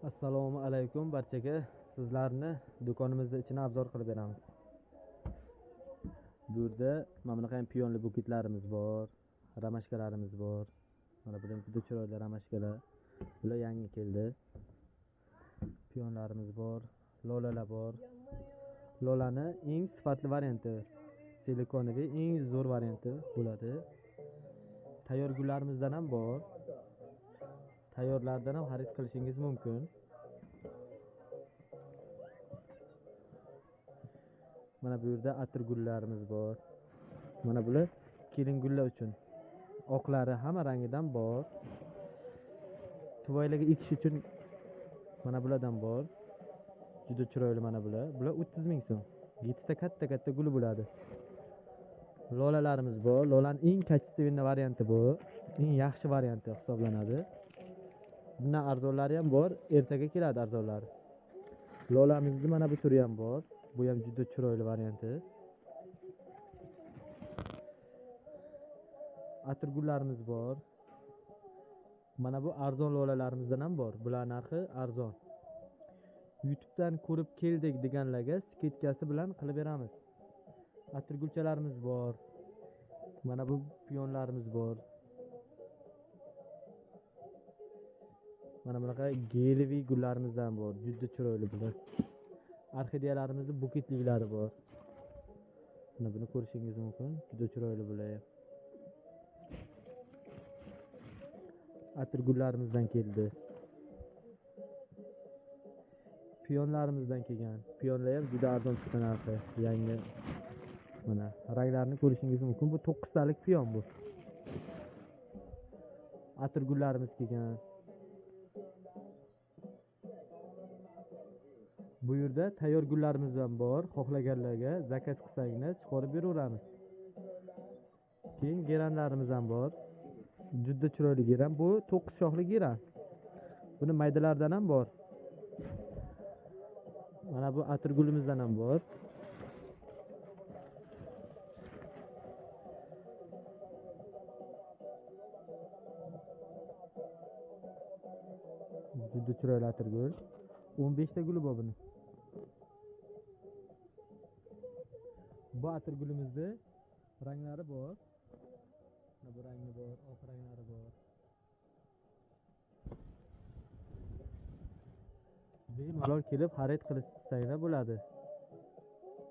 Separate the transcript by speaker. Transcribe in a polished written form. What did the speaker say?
Speaker 1: Assalomu alaykum barchaga. Sizlarni do'konimizda ichini obzor qilib beramiz. Bu yerda mana bunaqa piyonli buketlarimiz bor, ramashkalarimiz bor. Mana bular juda chiroyli ramashkalar. Bular yangi keldi. Piyonlarimiz bor, lolalar bor. Lolani eng sifatli varianti, silikonovi eng zo'r varianti bo'ladi. Tayyor gullarimizdan ham bor. Tayyorlardan ham xarid qilishingiz mumkin. Mana bu yerda atir gullarimiz bor. Mana bular kelin gullar uchun. Oqlari hamma rangidan bor. Tuvaylarga ekish uchun mana bulardan bor. Juda chiroyli mana bular. Bular 30 ming so'm. 7 ta katta guli bo'ladi. Lolalarimiz bor. Lolaning eng kачественный varianti bu. Eng yaxshi varianti hisoblanadi. Bundan arzonlari ham bor. Ertaga keladi arzonlari. Lolamizni mana bu turi ham bor. Bu ham juda chiroyli varianti. Atir gullarimiz bor. Mana bu arzon lolalarimizdan ham bor. Bular narxi arzon. YouTube'dan ko'rib keldik deganlarga sketkasi bilan qilib beramiz. Atir gulchalarimiz bor. Mana bu piyonlarimiz bor. Mana bunaqa geliviy gullarimizdan bor. Juda chiroyli bular. Orxideyalarimizni buketliklari bor. Mana buni ko'rishingiz mumkin. Juda chiroyli bular. Atir gullarimizdan keldi. Piyonlarimizdan kelgan. Piyonlar ham juda arzon chiqqan narxi. Yangi. Mana ranglarini ko'rishingiz mumkin. Bu 9 talik piyon bu. Atir gullarimiz kelgan. Bu yerda tayyor gullarimiz ham bor. Xohlaganlarga zakaz qilsanglar chiqarib beraveramiz. Keyin geranlarimiz ham bor. Juda chiroyli geran. Bu 9 shoxli geran. Buni maydalardan ham bor. Mana bu atir gulimizdan ham bor. Juda chiroyli atir gul. 15 ta guli bor buni. Bu atir gulimizni ranglari bor. Bu rangi bor, oq ranglari bor. Bemalol kelib xarid qilsanglar bo'ladi.